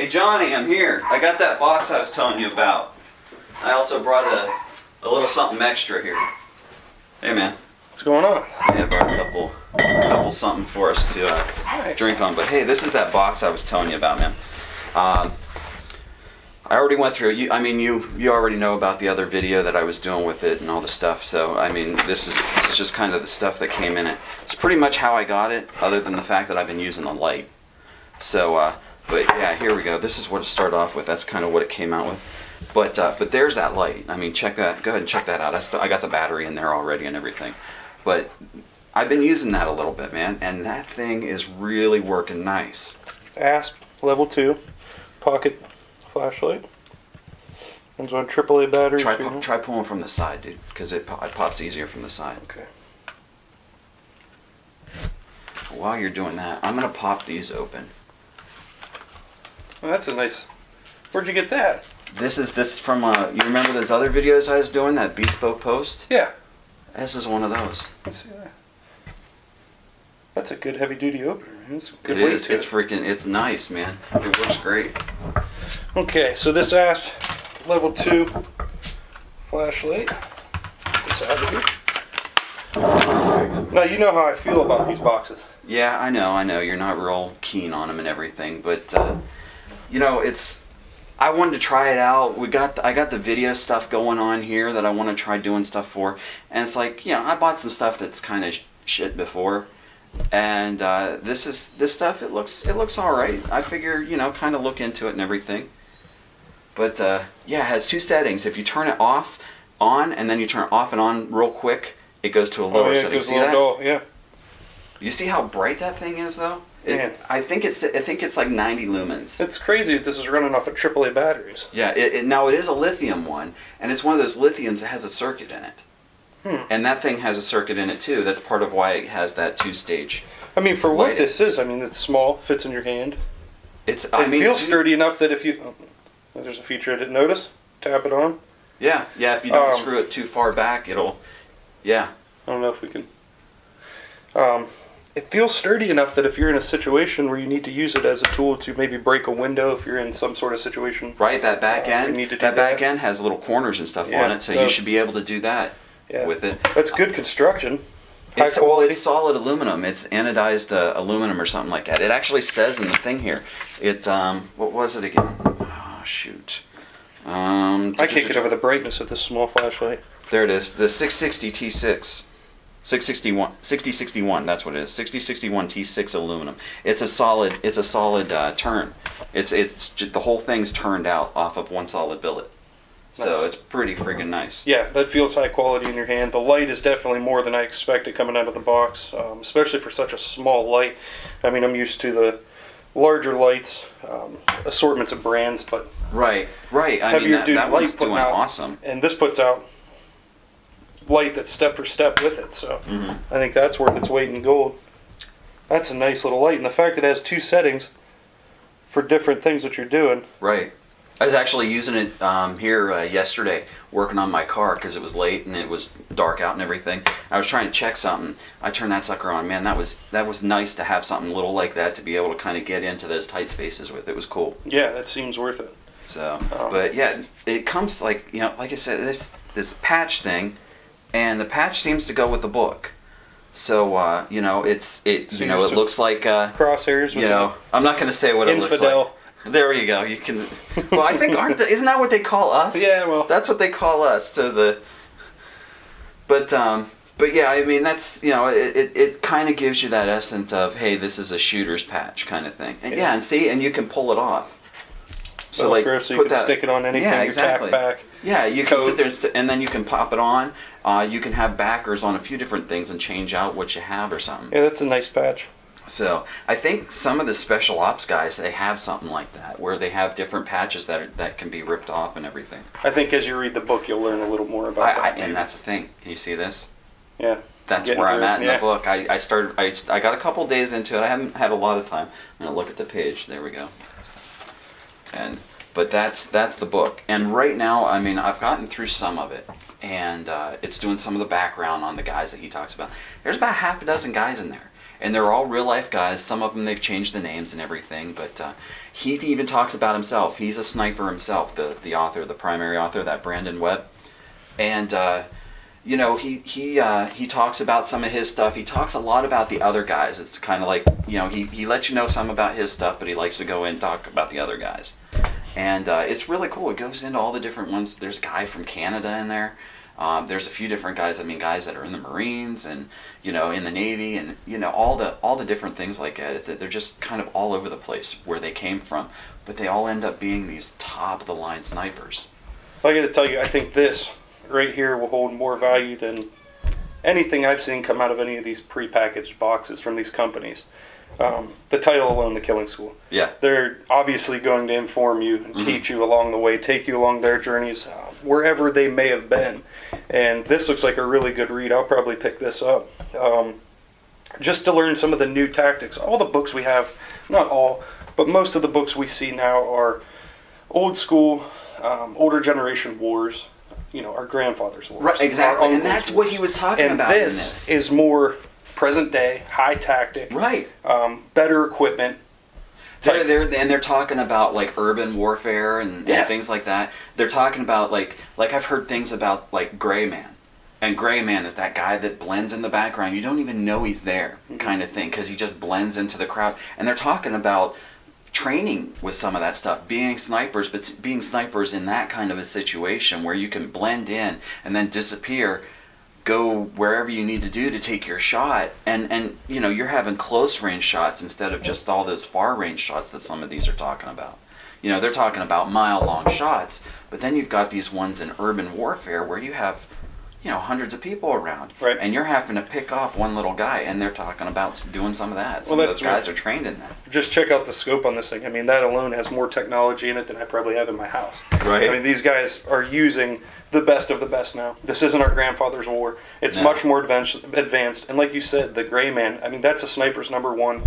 Hey Johnny, I'm here. I got that box I was telling you about. I also brought a little something extra here. Hey man. What's going on? Yeah, I brought a couple something for us to Nice. drink on. But hey, this is that box I was telling you about, man. I already went through it. You already know about the other video that I was doing with it and all the stuff. So I mean, this is just kind of the stuff that came in it. It's pretty much how I got it, other than the fact that I've been using the light. So, but yeah, here we go. This is what it started off with. That's kind of what it came out with. But there's that light. I mean, check that. Go ahead and check that out. I got the battery in there already and everything. But I've been using that a little bit, man, and that thing is really working nice. ASP level 2 pocket flashlight. Runs on AAA batteries. Try pulling from the side, dude, because it pops easier from the side. Okay. While you're doing that, I'm gonna pop these open. Well, that's a nice. Where'd you get that? This is from you remember those other videos I was doing, that bespoke post? Yeah. This is one of those. Let's see that. That's a good heavy duty opener. It's a good It weight is. to It's freaking. It's nice, man. It works great. Okay, so this ASP level 2 flashlight. Get this out of here. Now you know how I feel about these boxes. Yeah, I know. You're not real keen on them and everything, but you know, I wanted to try it out. I got the video stuff going on here that I want to try doing stuff for, and it's like, you know, I bought some stuff that's kind of shit before, and this stuff. It looks all right. I figure, you know, kind of look into it and everything. But yeah, it has two settings. If you turn it on, and then you turn it off and on real quick, it goes to a lower setting. See that? Dull, yeah. You see how bright that thing is, though? Man. I think it's like 90 lumens. It's crazy that this is running off of AAA batteries. Yeah. Now it is a lithium one, and it's one of those lithiums that has a circuit in it. And that thing has a circuit in it too. That's part of why it has that 2-stage. I mean, for what lighting. this is, I mean, it's small, fits in your hand. It feels sturdy enough that if you... Oh, there's a feature I didn't notice. Tap it on. Yeah. If you don't screw it too far back, it'll... Yeah. I don't know if we can... it feels sturdy enough that if you're in a situation where you need to use it as a tool to maybe break a window, if you're in some sort of situation... Right, that back end. That back end has little corners and stuff on it, so you should be able to do that with it. That's good construction. High quality. Well, it's solid aluminum. It's anodized aluminum or something like that. It actually says in the thing here. It what was it again? Oh shoot. I can't get over the brightness of this small flashlight. There it is. The 660 T6. 6061. That's what it is. 6061 T6 aluminum. It's a solid turn. It's the whole thing's turned out off of one solid billet. So Nice. it's pretty friggin' nice. Yeah, that feels high quality in your hand. The light is definitely more than I expected coming out of the box, especially for such a small light. I mean, I'm used to the larger lights, assortments of brands, but Right. I mean, that one's doing awesome. And this puts out light that's step for step with it, so I think that's worth its weight in gold. That's a nice little light, and the fact that it has two settings for different things that you're doing. Right. I was actually using it here yesterday, working on my car because it was late and it was dark out and everything. I was trying to check something. I turned that sucker on. Man, that was nice to have something little like that to be able to kind of get into those tight spaces with. It was cool. Yeah, that seems worth it. So, but yeah, it comes like, you know, like I said, this patch thing, and the patch seems to go with the book. So you know, it looks like crosshairs. You know, I'm not going to say what it looks like. There you go. You can. Well, I think isn't that what they call us? Yeah, well, that's what they call us. So but yeah, I mean, that's, you know, it kind of gives you that essence of, hey, this is a shooter's patch kind of thing. And yeah, and see, and you can pull it off. So like, so you can stick it on anything. Yeah, exactly. Tack back. Yeah, you can sit there and then you can pop it on. You can have backers on a few different things and change out what you have or something. Yeah, that's a nice patch. So I think some of the special ops guys, they have something like that, where they have different patches that can be ripped off and everything. I think as you read the book, you'll learn a little more about that. And that's the thing. Can you see this? Yeah. That's where I'm at in the book. I got a couple days into it. I haven't had a lot of time. I'm gonna look at the page. There we go. But that's the book. And right now, I mean, I've gotten through some of it, and it's doing some of the background on the guys that he talks about. There's about half a dozen guys in there. and they're all real life guys. Some of them they've changed the names and everything, but he even talks about himself. He's a sniper himself, the author, the primary author, that Brandon Webb, and you know, he talks about some of his stuff. He talks a lot about the other guys. It's kind of like, you know, he lets you know some about his stuff, but he likes to go in and talk about the other guys. And it's really cool. It goes into all the different ones. There's a guy from Canada in there. There's a few different guys. I mean, guys that are in the Marines and, you know, in the Navy, and, you know, all the different things like that. They're just kind of all over the place where they came from, but they all end up being these top of the line snipers. I got to tell you, I think this right here will hold more value than anything I've seen come out of any of these prepackaged boxes from these companies. The title alone, The Killing School. Yeah. They're obviously going to inform you and teach you along the way, take you along their journeys, wherever they may have been. And this looks like a really good read. I'll probably pick this up. Just to learn some of the new tactics. All the books we have, not all, but most of the books we see now are old school, older generation wars. You know, our grandfather's wars. Right, exactly. And that's what he was talking about in this. This is more present day, high tactic. Right. Better equipment. They're talking about like urban warfare and things like that. They're talking about like I've heard things about like Gray Man. And Gray Man is that guy that blends in the background. You don't even know he's there, kind of thing, because he just blends into the crowd. And they're talking about training with some of that stuff, being snipers, but being snipers in that kind of a situation where you can blend in and then disappear, go wherever you need to do to take your shot, and you know, you're having close range shots instead of just all those far range shots that some of these are talking about. You know, they're talking about mile long shots, but then you've got these ones in urban warfare where you have, you know, hundreds of people around, right, and you're having to pick off one little guy, and they're talking about doing some of that. Some of those guys are trained in that. Just check out the scope on this thing. I mean, that alone has more technology in it than I probably have in my house. Right. I mean, these guys are using the best of the best now. This isn't our grandfather's war. It's much more advanced. And like you said, the Gray Man, I mean, that's a sniper's number one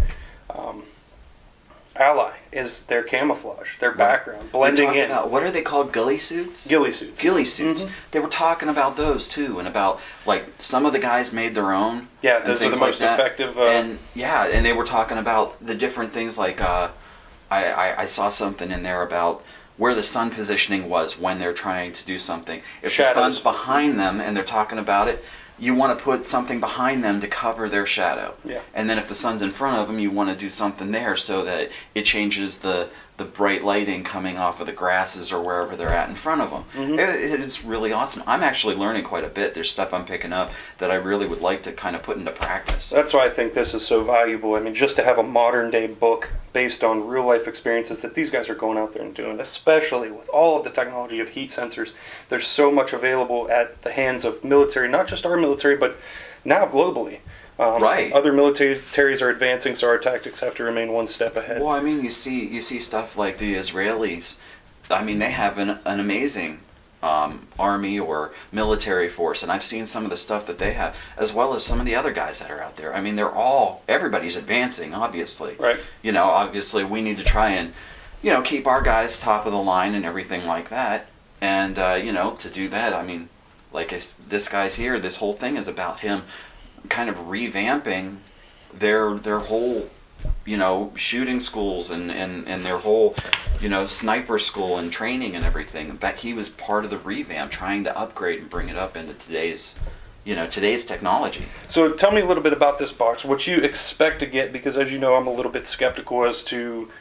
ally, is their camouflage, their background, blending in. About, what are they called? Ghillie suits? Ghillie suits. Ghillie suits. They were talking about those too, and about like some of the guys made their own. Yeah, those are the most effective. And they were talking about the different things. Like I saw something in there about where the sun positioning was when they're trying to do something. If the sun's behind them and they're talking about it, you want to put something behind them to cover their shadow. Yeah. And then if the sun's in front of them, you want to do something there so that it changes the bright lighting coming off of the grasses or wherever they're at in front of them. It's really awesome. I'm actually learning quite a bit. There's stuff I'm picking up that I really would like to kind of put into practice. That's why I think this is so valuable. I mean, just to have a modern day book based on real life experiences that these guys are going out there and doing, especially with all of the technology of heat sensors. There's so much available at the hands of military, not just our military, but now globally. Right. Other militaries are advancing, so our tactics have to remain one step ahead. Well, I mean, you see stuff like the Israelis. I mean, they have an amazing army or military force, and I've seen some of the stuff that they have, as well as some of the other guys that are out there. I mean, everybody's advancing, obviously. Right. You know, obviously we need to try and, you know, keep our guys top of the line and everything like that. And, you know, to do that, I mean, like this guy's here, this whole thing is about him kind of revamping their whole, you know, shooting schools and their whole, you know, sniper school and training and everything. In fact, he was part of the revamp, trying to upgrade and bring it up into today's technology. So tell me a little bit about this box, what you expect to get, because as you know, I'm a little bit skeptical as to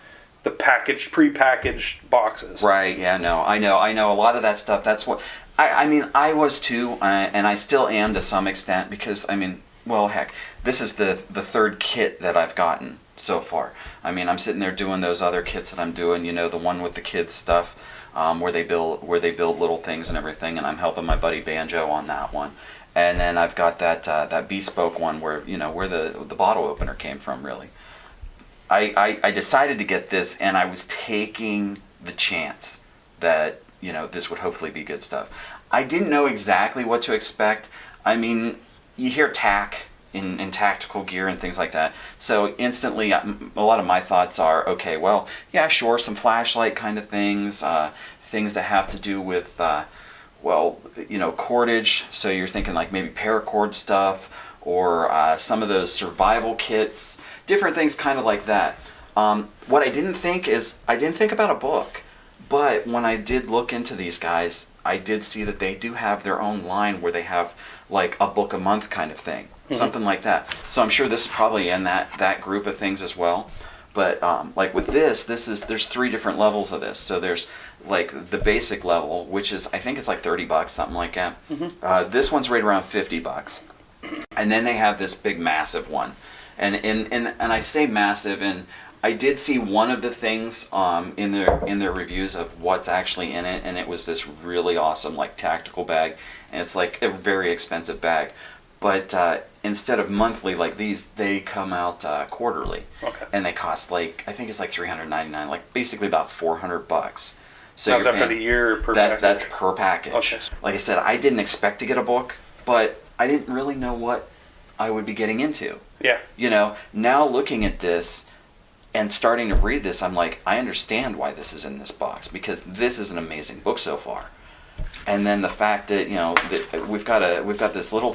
the prepackaged boxes. Right, yeah, no, I know a lot of that stuff. That's what, I mean, I was too, and I still am to some extent, because, I mean, well, heck, this is the third kit that I've gotten so far. I mean, I'm sitting there doing those other kits that I'm doing, you know, the one with the kids stuff, where they build little things and everything, and I'm helping my buddy Banjo on that one. And then I've got that bespoke one where, you know, where the bottle opener came from, really. I decided to get this, and I was taking the chance that, you know, this would hopefully be good stuff. I didn't know exactly what to expect. I mean, you hear tac in tactical gear and things like that. So instantly, a lot of my thoughts are, okay, well, yeah, sure, some flashlight kind of things, things that have to do with, well, you know, cordage. So you're thinking like maybe paracord stuff, or some of those survival kits, different things kind of like that. What I didn't think about a book, but when I did look into these guys, I did see that they do have their own line where they have like a book a month kind of thing, something like that. So I'm sure this is probably in that group of things as well. But like with there's 3 different levels of this. So there's like the basic level, which is, I think it's like $30, something like that. This one's right around $50. And then they have this big massive one. And I say massive, and I did see one of the things in their reviews of what's actually in it, and it was this really awesome like tactical bag, and it's like a very expensive bag. But instead of monthly like these, they come out quarterly. Okay. And they cost like, I think it's like $399, like basically about $400. So How's that for the year or per package? That's per package. Okay. Like I said, I didn't expect to get a book, but I didn't really know what I would be getting into. Yeah. You know, now looking at this and starting to read this, I'm like, I understand why this is in this box, because this is an amazing book so far. And then the fact that, you know, that we've got this a little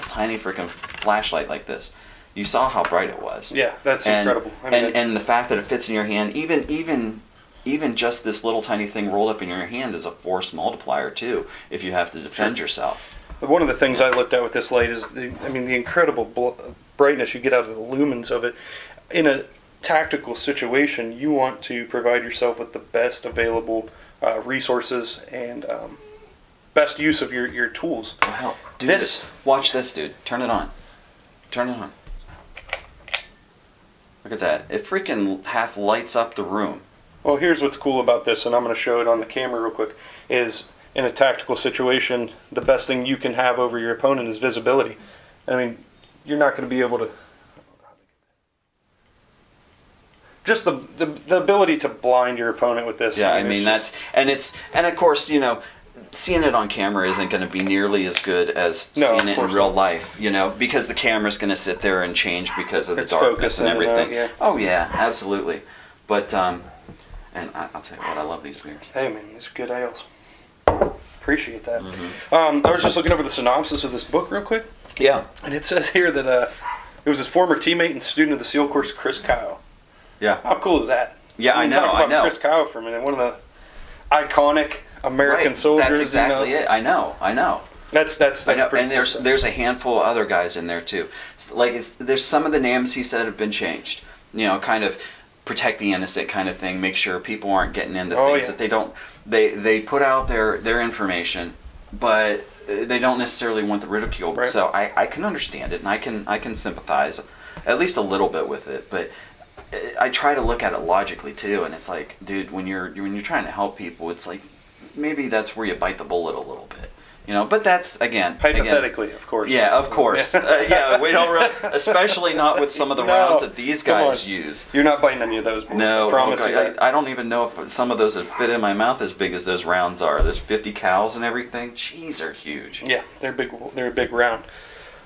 tiny freaking flashlight like this. You saw how bright it was. Yeah, that's incredible. I mean, and the fact that it fits in your hand, even just this little tiny thing rolled up in your hand is a force multiplier too, if you have to defend yourself. One of the things I looked at with this light is the incredible brightness you get out of the lumens of it. In a tactical situation, you want to provide yourself with the best available resources and best use of your tools. Wow. Watch this, dude. Turn it on. Look at that. It freaking half lights up the room. Well, here's what's cool about this, and I'm going to show it on the camera real quick, is in a tactical situation, the best thing you can have over your opponent is visibility. I mean, you're not going to be able to... Just the ability to blind your opponent with this. Yeah, I mean that's... And of course, you know, seeing it on camera isn't going to be nearly as good as seeing it in real life, you know, because the camera's going to sit there and change because of the darkness and everything. Yeah. Oh, yeah, absolutely. But, and I'll tell you what, I love these beers. Hey, man, these are good ales. Appreciate that. I was just looking over the synopsis of this book real quick. Yeah. And it says here that it was his former teammate and student of the SEAL Course, Chris Kyle. Yeah. How cool is that? Yeah, I know. Talk about Chris Kyle for a minute. One of the iconic American soldiers. That's exactly it. I know. That's I know. pretty And cool. there's a handful of other guys in there too. There's some of the names he said have been changed. You know, kind of protect the innocent kind of thing. Make sure people aren't getting into things that they don't. They put out their information, but they don't necessarily want the ridicule. Right. So I can understand it, and I can sympathize at least a little bit with it. But I try to look at it logically too, and it's like, dude, when you're trying to help people, it's like maybe that's where you bite the bullet a little bit, you know. But that's hypothetically, of course. Yeah, of course. Yeah, we don't really, especially not with some of the rounds that these guys use. You're not biting any of those bullets. No, I promise you. I don't even know if some of those would fit in my mouth as big as those rounds are. There's 50 cals and everything. Jeez, they're huge. Yeah, they're big. They're a big round.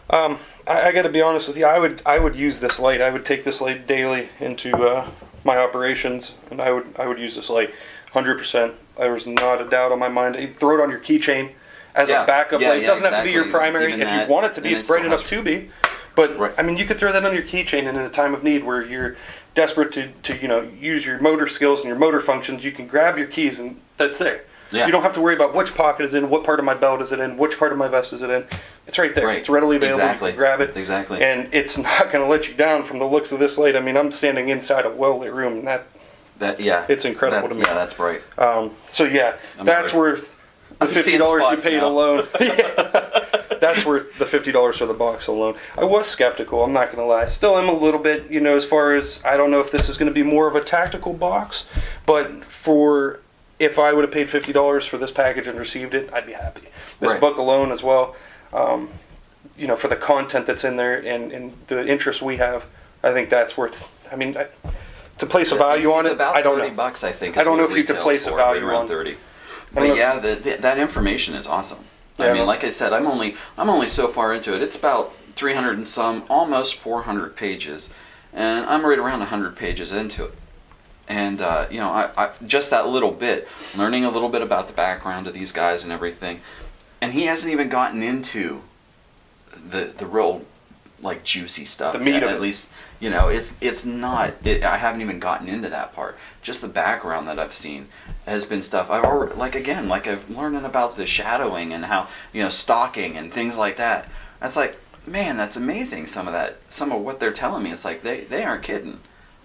I got to be honest with you. I would use this light. I would take this light daily into my operations, and I would use this light 100%. There was not a doubt on my mind. You throw it on your keychain as a backup light. It doesn't have to be your primary. If you want it to be, it's bright enough to be. But I mean, you could throw that on your keychain, and in a time of need where you're desperate to use your motor skills and your motor functions, you can grab your keys, and that's there. Yeah. You don't have to worry about which pocket is in, what part of my belt is it in, which part of my vest is it in. It's right there. Right. It's readily available. Exactly. You can grab it. Exactly. And it's not going to let you down from the looks of this light. I mean, I'm standing inside a well-lit room, and it's incredible to me. Yeah, that's bright. That's worth the $50 you paid alone. That's worth the $50 for the box alone. I was skeptical, I'm not going to lie. I still am a little bit, you know, as far as I don't know if this is going to be more of a tactical box, but if I would have paid $50 for this package and received it, I'd be happy. This book alone as well, you know, for the content that's in there and the interest we have, I think that's worth, I mean, to place a value on it, I don't know. $30, I think. I don't know if you could place a value on 30. But yeah, that information is awesome. I mean, like I said, I'm only so far into it. It's about 300 and some, almost 400 pages, and I'm right around 100 pages into it. And you know, I just that little bit, learning a little bit about the background of these guys and everything, and he hasn't even gotten into the real like juicy stuff. The meat of at it. least, you know, it's not. I haven't even gotten into that part. Just the background that I've seen has been stuff I've already, like, again, like I've learning about the shadowing and how, you know, stalking and things like that. That's like, man, that's amazing. Some of what they're telling me. It's like they aren't kidding.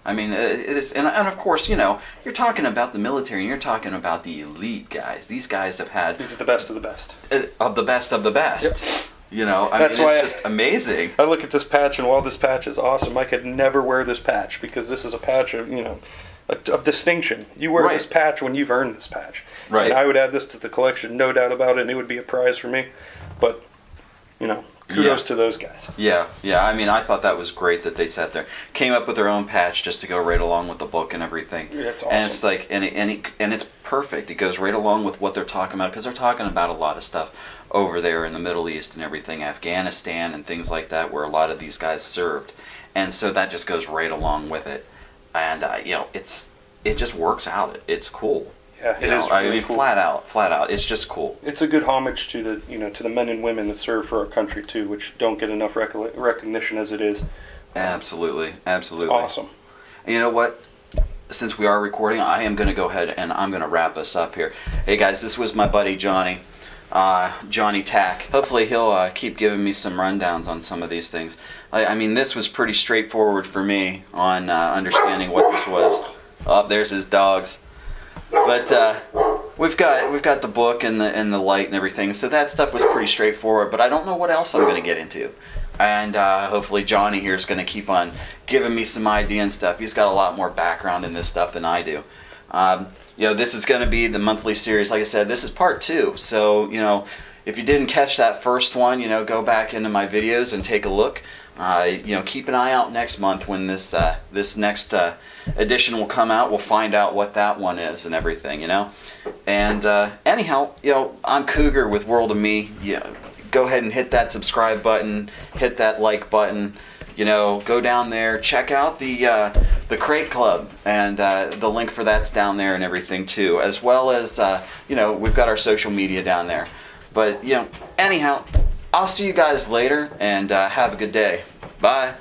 I mean, it is, and of course, you know, you're talking about the military, and you're talking about the elite guys. These guys have had These are the best of the best. Of the best of the best. Yep. You know, I That's mean, why it's just amazing. I look at this patch, and while this patch is awesome, I could never wear this patch because this is a patch of, you know, of distinction. You wear Right. this patch when you've earned this patch. Right. And I would add this to the collection, no doubt about it, and it would be a prize for me. But, you know, kudos to those guys. Yeah. I mean, I thought that was great that they sat there, came up with their own patch just to go right along with the book and everything. Yeah, it's awesome. And it's like, and it's perfect. It goes right along with what they're talking about, because they're talking about a lot of stuff over there in the Middle East and everything, Afghanistan and things like that, where a lot of these guys served, and so that just goes right along with it. And you know, it just works out. It's cool. Yeah, You it know, is I really mean, cool. flat out, it's just cool. It's a good homage to the, you know, to the men and women that serve for our country too, which don't get enough recognition as it is. Absolutely. It's awesome. And you know what? Since we are recording, I am going to go ahead and I'm going to wrap us up here. Hey guys, this was my buddy Johnny, Johnny Tac. Hopefully he'll keep giving me some rundowns on some of these things. I mean, this was pretty straightforward for me on understanding what this was. Oh, there's his dogs. But we've got the book and the light and everything, so that stuff was pretty straightforward. But I don't know what else I'm going to get into. And hopefully Johnny here is going to keep on giving me some idea and stuff. He's got a lot more background in this stuff than I do. You know, this is going to be the monthly series. Like I said, this is part 2. So, you know, if you didn't catch that first one, you know, go back into my videos and take a look. You know, keep an eye out next month when this next edition will come out. We'll find out what that one is and everything, you know. And anyhow, you know, I'm Cougar with World of Me. Yeah, go ahead and hit that subscribe button, hit that like button. You know, go down there, check out the Crate Club, and the link for that's down there and everything too, as well as you know, we've got our social media down there. But you know, anyhow, I'll see you guys later, and have a good day. Bye.